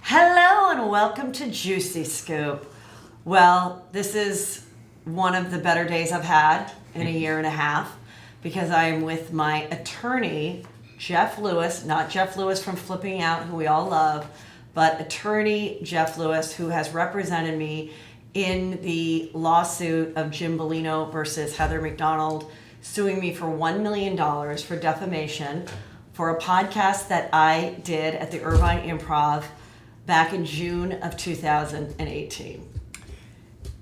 Hello and welcome to Juicy Scoop. Well, this is one of the better days I've had in a year and a half because I am with my attorney, Jeff Lewis, not Jeff Lewis from Flipping Out, who we all love, but attorney Jeff Lewis, who has represented me in the lawsuit of Jim Bellino versus Heather McDonald, suing me for $1 million for defamation for a podcast that I did at the Irvine Improv back in June of 2018.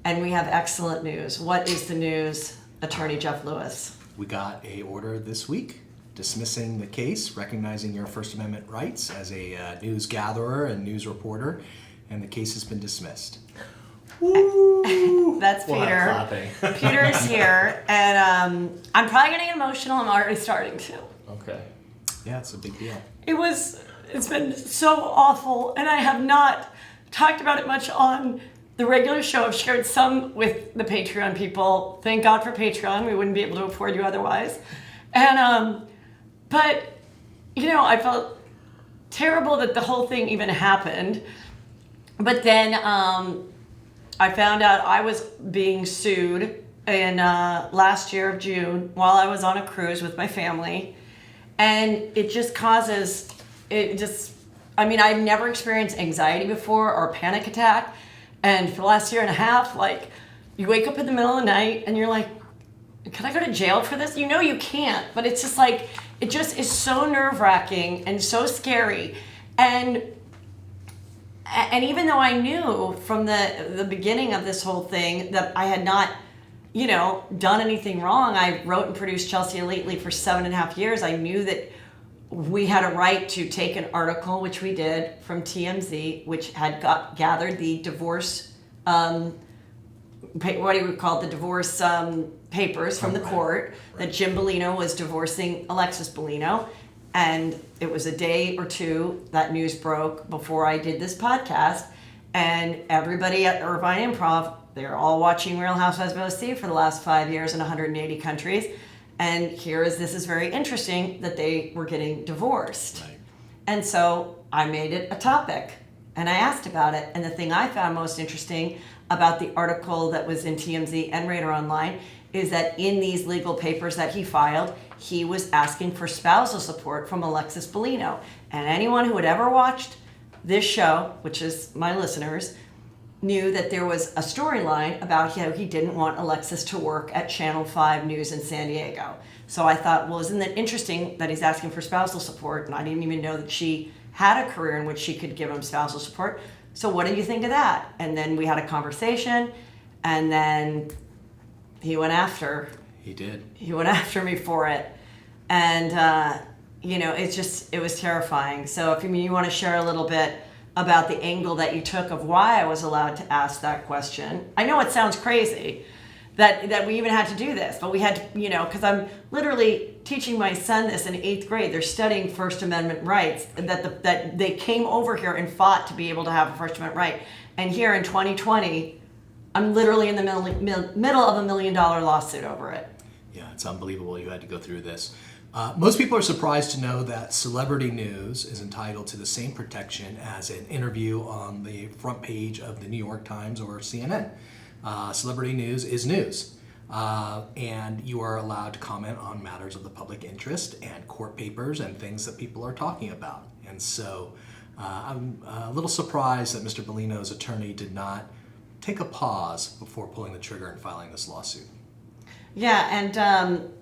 And we have excellent news. What is the news, Attorney Jeff Lewis? We got a order this week dismissing the case, recognizing your First Amendment rights as a news gatherer and news reporter, and the case has been dismissed. Woo! That's Peter. Peter's here, and I'm probably getting emotional. I'm already starting to. Okay. Yeah, it's a big deal. It's been so awful, and I have not talked about it much on the regular show. I've shared some with the Patreon people. Thank God for Patreon. We wouldn't be able to afford you otherwise. And, but, I felt terrible that the whole thing even happened. But then I found out I was being sued in last year of June while I was on a cruise with my family. And it just causes... I've never experienced anxiety before or a panic attack. And for the last year and a half, you wake up in the middle of the night and you're like, can I go to jail for this? You can't, but it's just it just is so nerve-wracking and so scary. And even though I knew from the beginning of this whole thing that I had not, done anything wrong, I wrote and produced Chelsea Lately for 7.5 years. I knew that we had a right to take an article, which we did, from TMZ, which had gathered the divorce, divorce papers from the court, that Jim Bellino was divorcing Alexis Bellino. And it was a day or two that news broke before I did this podcast. And everybody at Irvine Improv, they're all watching Real Housewives of OC for the last 5 years in 180 countries. And this is very interesting that they were getting divorced. Right. And so I made it a topic and I asked about it. And the thing I found most interesting about the article that was in TMZ and Radar Online is that in these legal papers that he filed, he was asking for spousal support from Alexis Bellino. And anyone who had ever watched this show, which is my listeners, knew that there was a storyline about how he didn't want Alexis to work at Channel 5 News in San Diego. So I thought, well, isn't that interesting that he's asking for spousal support? And I didn't even know that she had a career in which she could give him spousal support. So what do you think of that? And then we had a conversation, and then he went after. He did. He went after me for it. And, it was terrifying. So if you want to share a little bit about the angle that you took of why I was allowed to ask that question. I know it sounds crazy that we even had to do this, but we had to, because I'm literally teaching my son this in 8th grade. They're studying First Amendment rights, that they came over here and fought to be able to have a First Amendment right. And here in 2020, I'm literally in the middle of $1 million lawsuit over it. Yeah, it's unbelievable you had to go through this. Most people are surprised to know that celebrity news is entitled to the same protection as an interview on the front page of the New York Times or CNN. Celebrity news is news, and you are allowed to comment on matters of the public interest and court papers and things that people are talking about. And so I'm a little surprised that Mr. Bellino's attorney did not take a pause before pulling the trigger and filing this lawsuit. Yeah, and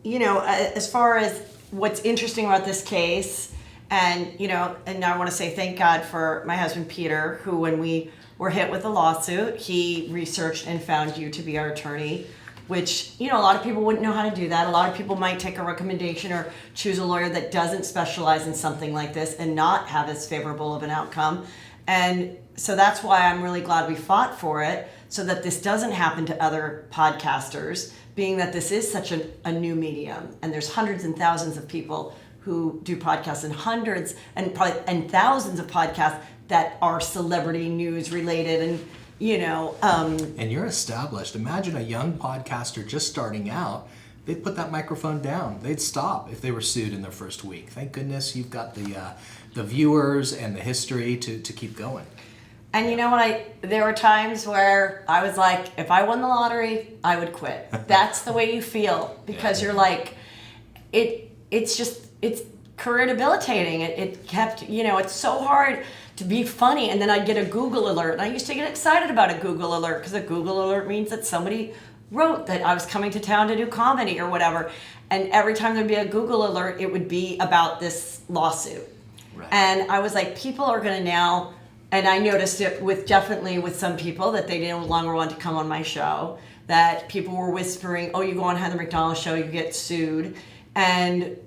as far as what's interesting about this case, and I want to say thank God for my husband Peter, who, when we were hit with the lawsuit, he researched and found you to be our attorney, which, a lot of people wouldn't know how to do that. A lot of people might take a recommendation or choose a lawyer that doesn't specialize in something like this and not have as favorable of an outcome. And so that's why I'm really glad we fought for it, so that this doesn't happen to other podcasters, being that this is such a new medium, and there's hundreds and thousands of people who do podcasts, and hundreds and thousands of podcasts that are celebrity news related, and And you're established. Imagine a young podcaster just starting out they'd put that microphone down. They'd stop if they were sued in their first week. Thank goodness you've got the the viewers and the history to keep going. And you know what? There were times where I was like, if I won the lottery, I would quit. That's the way you feel, because you're like, it's career debilitating. It kept, it's so hard to be funny. And then I'd get a Google alert. And I used to get excited about a Google alert, because a Google alert means that somebody wrote that I was coming to town to do comedy or whatever. And every time there'd be a Google alert, it would be about this lawsuit. Right. And I was like, people are going to now, and I noticed it definitely with some people, that they no longer want to come on my show, that people were whispering, oh, you go on Heather McDonald's show, you get sued. And,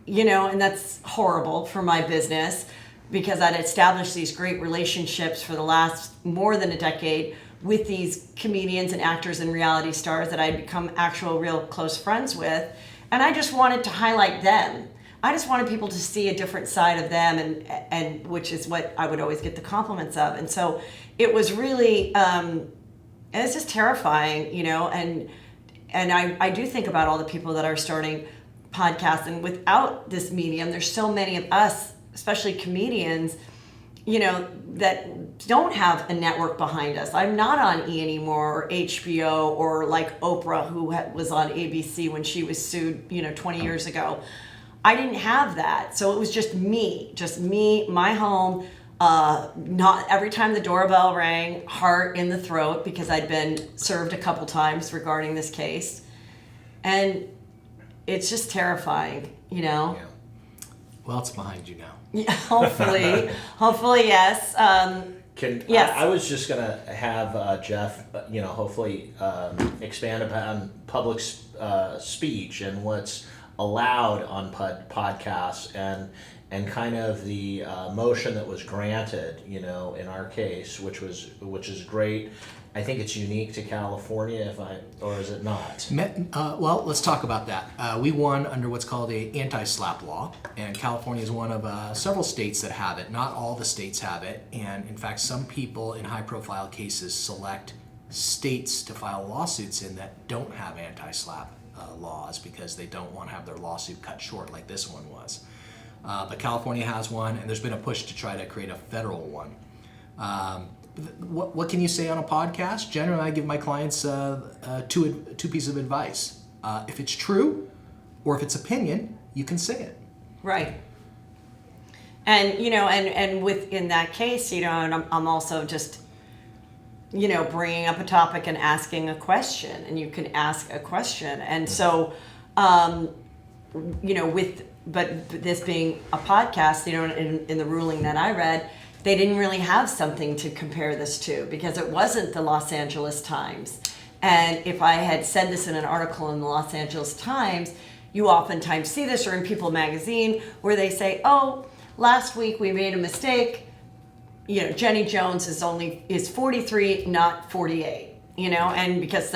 and that's horrible for my business, because I'd established these great relationships for the last more than a decade with these comedians and actors and reality stars that I'd become actual real close friends with. And I just wanted to highlight them. I just wanted people to see a different side of them, and which is what I would always get the compliments of. And so it was really, it's just terrifying, and I do think about all the people that are starting podcasts, and without this medium, there's so many of us, especially comedians, that don't have a network behind us. I'm not on E! anymore, or HBO, or like Oprah, who was on ABC when she was sued, 20 years ago. I didn't have that. So it was just me, my home. Not every time the doorbell rang, heart in the throat, because I'd been served a couple times regarding this case. And it's just terrifying, Yeah. Well, it's behind you now. Yeah, hopefully, yes. Yes. I was just gonna have Jeff, hopefully expand upon public speech and what's allowed on podcasts, and kind of the motion that was granted, in our case, which is great. I think it's unique to California, or is it not? Well, let's talk about that. We won under what's called a anti-SLAPP law, and California is one of several states that have it. Not all the states have it, and in fact, some people in high-profile cases select states to file lawsuits in that don't have anti-SLAPP laws, because they don't want to have their lawsuit cut short like this one was. But California has one, and there's been a push to try to create a federal one. What can you say on a podcast? Generally, I give my clients two pieces of advice. If it's true, or if it's opinion, you can say it. Right. And and within that case, and I'm also just bringing up a topic and asking a question, and you can ask a question. And so, but this being a podcast, in the ruling that I read, they didn't really have something to compare this to, because it wasn't the Los Angeles Times. And if I had said this in an article in the Los Angeles Times, you oftentimes see this, or in People magazine, where they say, oh, last week we made a mistake. Jenny Jones is 43, not 48, and because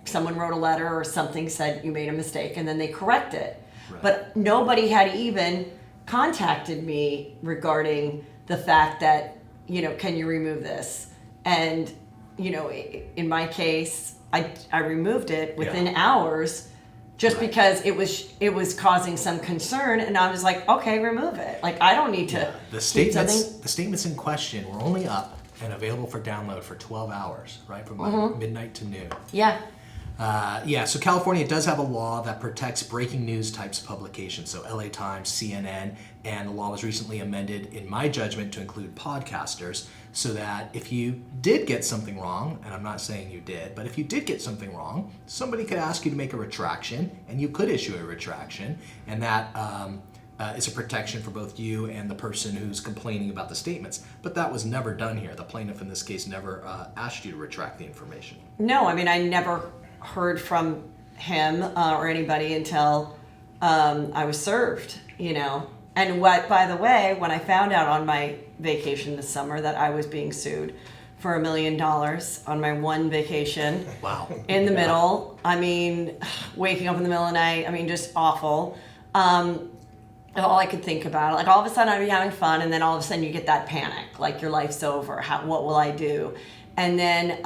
someone wrote a letter or something, said you made a mistake, and then they correct it. Right. But nobody had even contacted me regarding the fact that, can you remove this? And, in my case, I removed it within hours, just because it was causing some concern, and I was like, okay, remove it. Like, I don't need to. The statements in question were only up and available for download for 12 hours, right, from midnight to noon. Yeah. So California does have a law that protects breaking news types of publications, so LA Times, CNN, and the law was recently amended, in my judgment, to include podcasters, so that if you did get something wrong, and I'm not saying you did, but if you did get something wrong, somebody could ask you to make a retraction, and you could issue a retraction, and that is a protection for both you and the person who's complaining about the statements. But that was never done here. The plaintiff in this case never asked you to retract the information. No, I never heard from him or anybody until I was served, And by the way, when I found out on my vacation this summer that I was being sued for $1 million on my one vacation. Wow. In the middle, waking up in the middle of the night, just awful. All I could think about, like, all of a sudden I'd be having fun, and then all of a sudden you get that panic, like your life's over. What will I do? And then,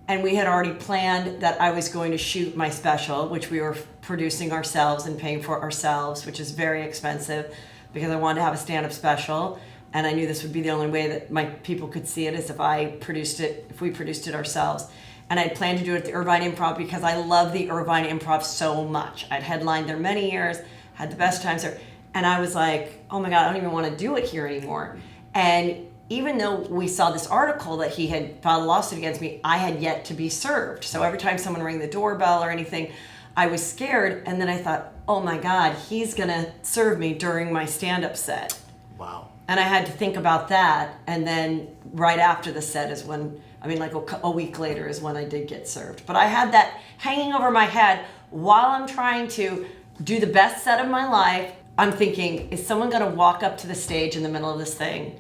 and we had already planned that I was going to shoot my special, which we were producing ourselves and paying for ourselves, which is very expensive. because I wanted to have a stand-up special, and I knew this would be the only way that my people could see it is if we produced it ourselves. And I'd planned to do it at the Irvine Improv because I love the Irvine Improv so much. I'd headlined there many years, had the best times there, and I was like, oh my God, I don't even want to do it here anymore. And even though we saw this article that he had filed a lawsuit against me, I had yet to be served. So every time someone rang the doorbell or anything, I was scared. And then I thought, oh my God, he's going to serve me during my stand-up set. Wow. And I had to think about that. And then right after the set is when, like a week later is when I did get served. But I had that hanging over my head while I'm trying to do the best set of my life. I'm thinking, is someone going to walk up to the stage in the middle of this thing,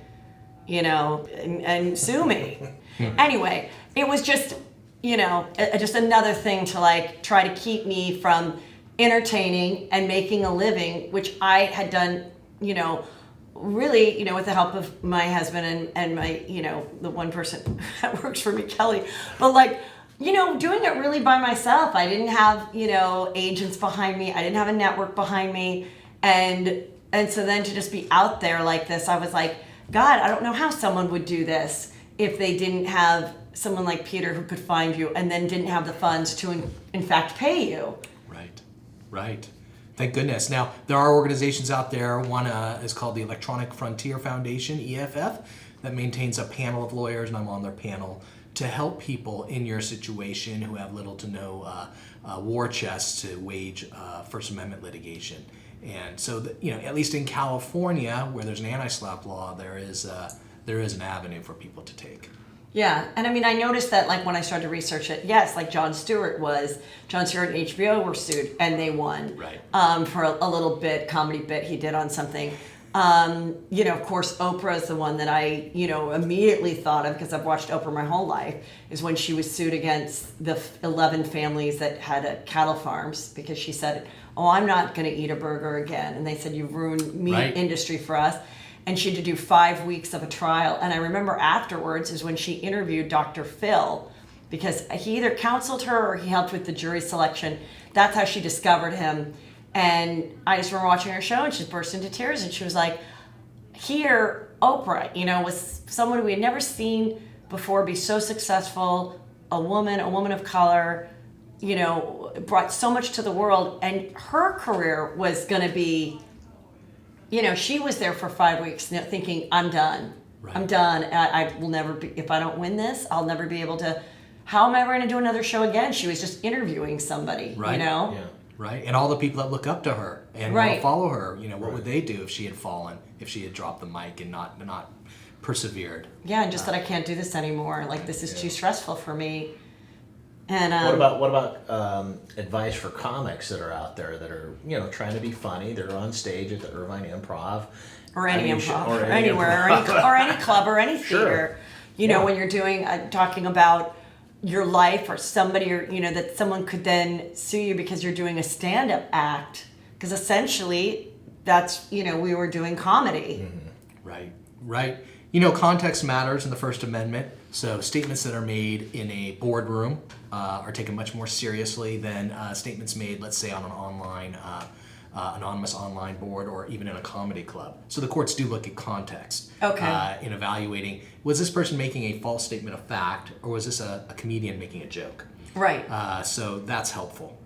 and sue me? Anyway, it was just, just another thing to try to keep me from entertaining and making a living, which I had done, really, with the help of my husband and my, the one person that works for me, Kelly. But doing it really by myself. I didn't have, agents behind me. I didn't have a network behind me. And so then to just be out there like this, I was like, God, I don't know how someone would do this if they didn't have someone like Peter who could find you and then didn't have the funds to, in fact, pay you. Right. Thank goodness. Now, there are organizations out there. One is called the Electronic Frontier Foundation, EFF, that maintains a panel of lawyers, and I'm on their panel, to help people in your situation who have little to no war chests to wage First Amendment litigation. And so, at least in California, where there's an anti-SLAPP law, there is an avenue for people to take. Yeah, and I noticed that when I started to research it, yes, Jon Stewart and HBO were sued, and they won. Right. For a little comedy bit he did on something. Of course, Oprah is the one that I, immediately thought of because I've watched Oprah my whole life, is when she was sued against the 11 families that had cattle farms because she said, oh, I'm not going to eat a burger again. And they said, you've ruined meat industry for us. And she had to do 5 weeks of a trial. And I remember afterwards is when she interviewed Dr. Phil, because he either counseled her or he helped with the jury selection. That's how she discovered him. And I just remember watching her show and she burst into tears and she was like, here, Oprah, was someone we had never seen before be so successful, a woman of color, brought so much to the world, and her career was going to be, she was there for 5 weeks thinking, I'm done. Right. I'm done. I will never be, if I don't win this, I'll never be able to, how am I ever going to do another show again? She was just interviewing somebody, Right. Yeah. Right, and all the people that look up to her and want to follow her, what would they do if she had fallen, if she had dropped the mic and not persevered? Yeah, and just that I can't do this anymore. This is too stressful for me. And what about advice for comics that are out there that are trying to be funny? They're on stage at the Irvine Improv, or any improv, or anywhere, or any club, or any theater. Sure. When you're doing talking about your life or somebody, or that someone could then sue you because you're doing a stand-up act, because essentially that's we were doing comedy. Mm-hmm. Right. Context matters in the First Amendment. So statements that are made in a boardroom are taken much more seriously than statements made, let's say, on an online anonymous online board or even in a comedy club. So the courts do look at context in evaluating, was this person making a false statement of fact, or was this a comedian making a joke? Right. So that's helpful.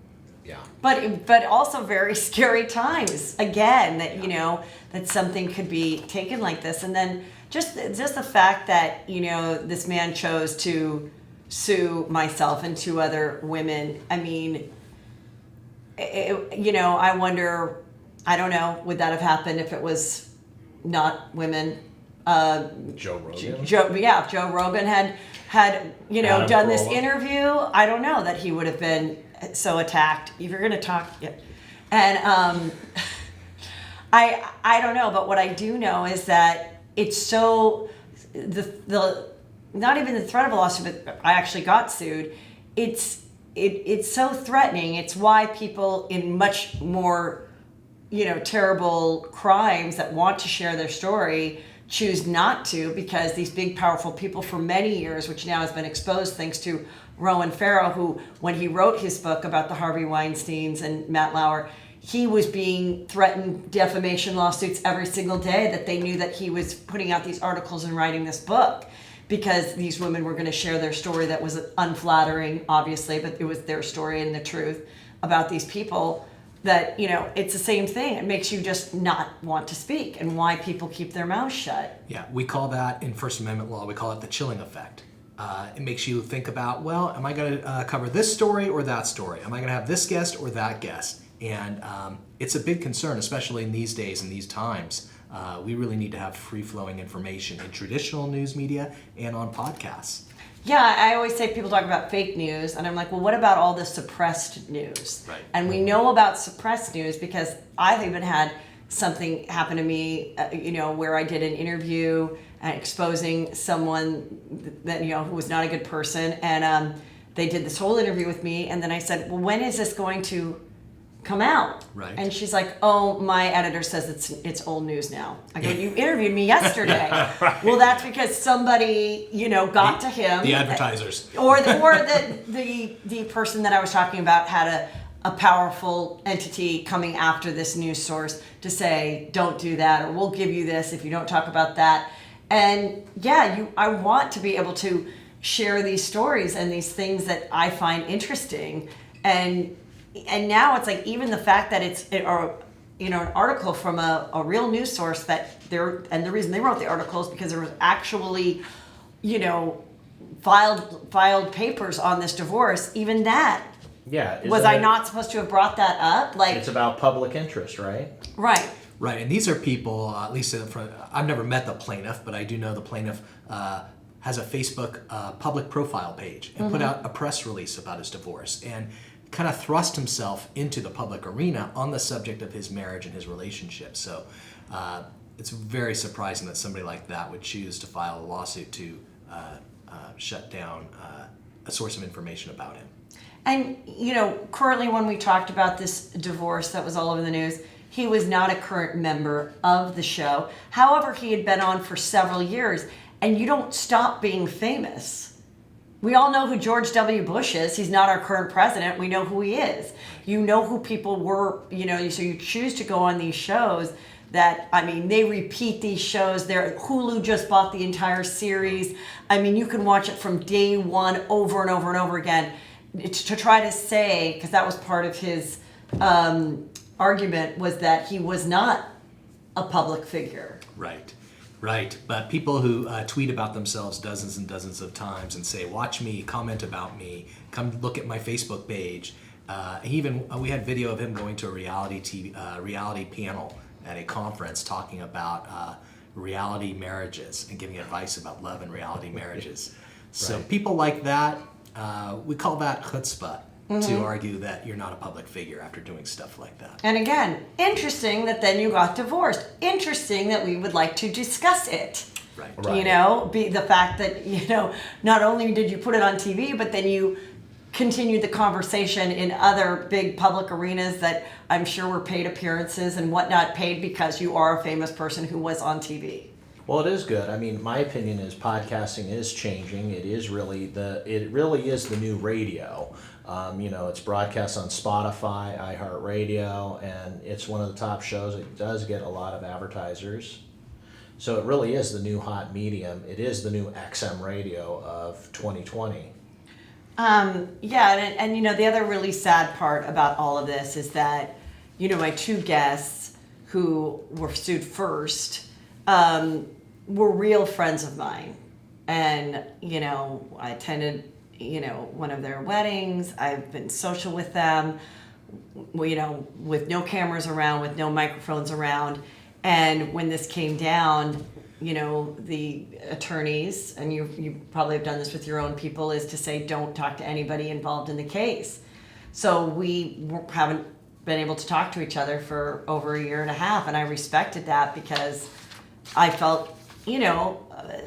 Yeah. But also very scary times, again, that that something could be taken like this. And then just the fact that this man chose to sue myself and 2 other women. I wonder, I don't know, would that have happened if it was not women? Joe Rogan. If Joe Rogan had Adam done this Carolla. interview, I don't know that he would have been so attacked. If you're going to talk, and I don't know, but what I do know is that it's so the not even the threat of a lawsuit, but I actually got sued. It's so threatening. It's why people in much more terrible crimes that want to share their story choose not to, because these big powerful people for many years, which now has been exposed thanks to Rowan Farrow, who when he wrote his book about the Harvey Weinsteins and Matt Lauer, he was being threatened defamation lawsuits every single day, that they knew that he was putting out these articles and writing this book because these women were going to share their story that was unflattering, obviously, but it was their story and the truth about these people. That, it's the same thing. It makes you just not want to speak, and why people keep their mouths shut. Yeah, we call that in First Amendment law, we call it the chilling effect. It makes you think about, well, am I going to cover this story or that story? Am I going to have this guest or that guest? And it's a big concern, especially in these days and these times. We really need to have free-flowing information in traditional news media and on podcasts. Yeah, I always say people talk about fake news, and I'm like, well, what about all the suppressed news? Right. And we know about suppressed news because I've even had something happen to me, where I did an interview exposing someone that, who was not a good person, and they did this whole interview with me, and then I said, well, when is this going to come out? Right. And she's like, oh, my editor says it's old news now. I go, you interviewed me yesterday. Right. Well, that's because somebody, got to him. The advertisers. Or the person that I was talking about had a powerful entity coming after this news source to say, don't do that, or we'll give you this if you don't talk about that. And I want to be able to share these stories and these things that I find interesting. And now it's like, even the fact that it's an article from a real news source and the reason they wrote the article is because there was actually, filed papers on this divorce. Even that, was I not supposed to have brought that up? Like, it's about public interest, right? Right. Right, and these are people, at least I've never met the plaintiff, but I do know the plaintiff has a Facebook public profile page and put out a press release about his divorce and kind of thrust himself into the public arena on the subject of his marriage and his relationship. So it's very surprising that somebody like that would choose to file a lawsuit to shut down a source of information about him. And, currently when we talked about this divorce that was all over the news, he was not a current member of the show. However, he had been on for several years, and you don't stop being famous. We all know who George W. Bush is. He's not our current president. We know who he is. You know who people were, so you choose to go on these shows that, they repeat these shows. Hulu just bought the entire series. You can watch it from day one over and over and over again. It's to try to say, because that was part of his argument, was that he was not a public figure. Right. But people who tweet about themselves dozens and dozens of times and say, watch me, comment about me, come look at my Facebook page. We had video of him going to a reality panel at a conference talking about reality marriages and giving advice about love and reality marriages. So people like that, we call that chutzpah. To argue that you're not a public figure after doing stuff like that. And again, interesting that then you got divorced. Interesting that we would like to discuss it. Right. Be the fact that, not only did you put it on TV, but then you continued the conversation in other big public arenas that I'm sure were paid appearances and whatnot, paid because you are a famous person who was on TV. Well, it is good. My opinion is podcasting is changing. It really is the new radio. It's broadcast on Spotify, iHeartRadio, and it's one of the top shows. It does get a lot of advertisers. So it really is the new hot medium. It is the new XM radio of 2020. And the other really sad part about all of this is that, my two guests who were sued first, were real friends of mine. And, I attended, one of their weddings. I've been social with them, with no cameras around, with no microphones around. And when this came down, the attorneys, and you probably have done this with your own people, is to say, don't talk to anybody involved in the case. So we haven't been able to talk to each other for over a year and a half. And I respected that because I felt,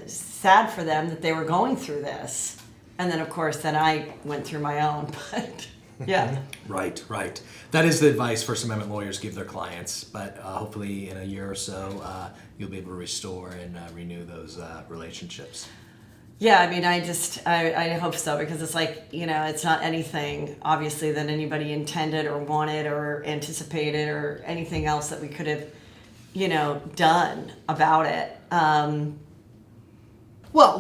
sad for them that they were going through this. And then, of course, I went through my own. But, yeah. Right. That is the advice First Amendment lawyers give their clients. But hopefully in a year or so, you'll be able to restore and renew those relationships. Yeah, I mean, I hope so, because it's like, it's not anything, obviously, that anybody intended or wanted or anticipated or anything else that we could have, done about it. Well,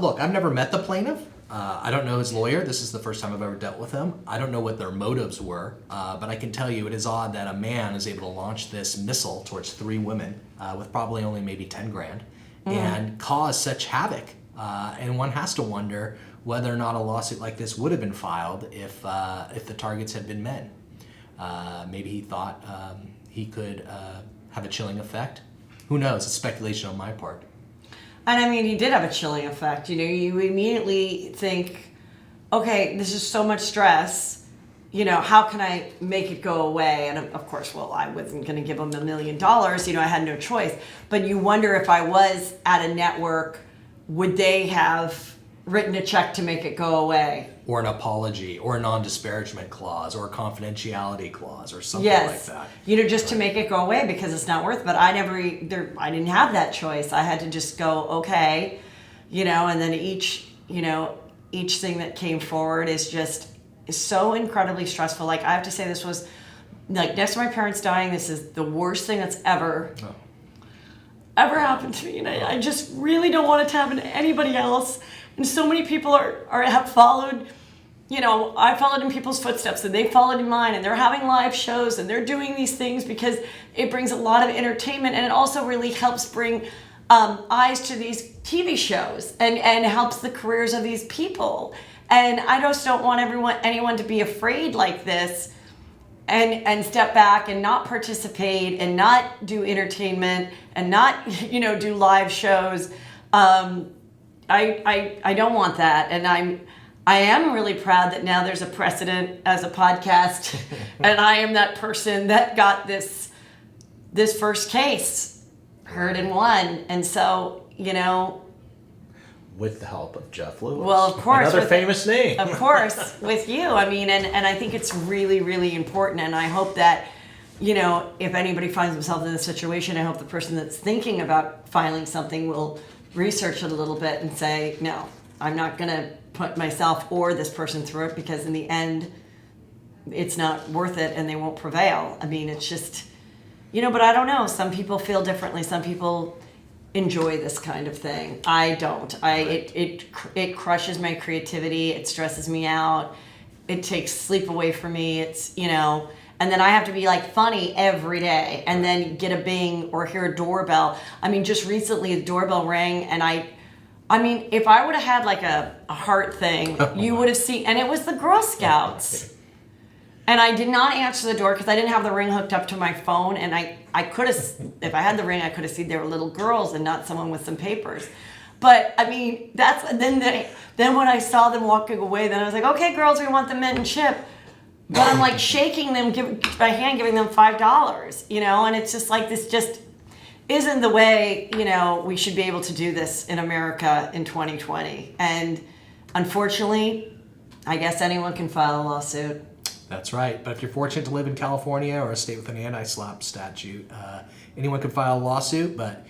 look, I've never met the plaintiff. I don't know his lawyer. This is the first time I've ever dealt with him. I don't know what their motives were, but I can tell you it is odd that a man is able to launch this missile towards 3 women with probably only maybe 10 grand and cause such havoc. And one has to wonder whether or not a lawsuit like this would have been filed if the targets had been men. Maybe he thought he could have a chilling effect. Who knows? It's speculation on my part. And I mean, he did have a chilling effect. You immediately think, okay, this is so much stress. How can I make it go away? And of course, well, I wasn't going to give him $1 million. I had no choice. But you wonder, if I was at a network, would they have written a check to make it go away? Or an apology, or a non-disparagement clause, or a confidentiality clause, or something like that. Just to make it go away, because it's not worth it. But I didn't have that choice. I had to just go, okay, and then each thing that came forward is so incredibly stressful. Like, I have to say, this was, like, next to my parents dying, this is the worst thing that's ever happened to me, and I just really don't want it to happen to anybody else. And so many people have followed, I followed in people's footsteps, and they followed in mine, and they're having live shows, and they're doing these things because it brings a lot of entertainment, and it also really helps bring eyes to these TV shows and helps the careers of these people. And I just don't want anyone to be afraid like this and step back and not participate and not do entertainment and not, do live shows. I don't want that. And I am really proud that now there's a precedent as a podcast and I am that person that got this first case heard and won. And so, with the help of Jeff Lewis. Well, of course. Another famous name. Of course, with you. I mean, and I think it's really, really important. And I hope that, if anybody finds themselves in this situation, I hope the person that's thinking about filing something will research it a little bit and say, no, I'm not going to put myself or this person through it, because in the end, it's not worth it and they won't prevail. I mean, it's just, but I don't know. Some people feel differently. Some people enjoy this kind of thing. I don't. It crushes my creativity. It stresses me out. It takes sleep away from me. It's, and then I have to be like funny every day and then get a bing or hear a doorbell. I mean, just recently the doorbell rang and I mean, if I would have had like a heart thing, you would have seen, and it was the Girl Scouts. And I did not answer the door because I didn't have the ring hooked up to my phone. And I could have, if I had the ring, I could have seen there were little girls and not someone with some papers. But I mean, then when I saw them walking away, then I was like, okay, girls, we want the mint and chip. But I'm like shaking them by hand, giving them $5, and it's just like, this just isn't the way, we should be able to do this in America in 2020. And unfortunately, I guess anyone can file a lawsuit. That's right. But if you're fortunate to live in California or a state with an anti-SLAPP statute, anyone can file a lawsuit. But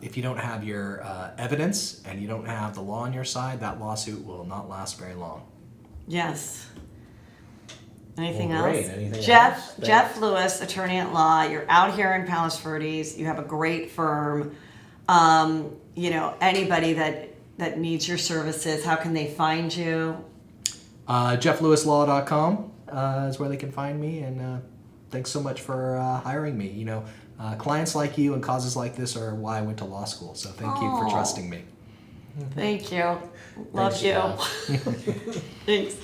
if you don't have your evidence and you don't have the law on your side, that lawsuit will not last very long. Yes. Anything Well, great. else? Anything Jeff else? Jeff Lewis, attorney at law. You're out here in Palos Verdes. You have a great firm. Anybody that needs your services, how can they find you? JeffLewisLaw.com is where they can find me, and thanks so much for hiring me. Clients like you and causes like this are why I went to law school, so thank you for trusting me. Thank you. Love Thanks, you. Jeff. Thanks.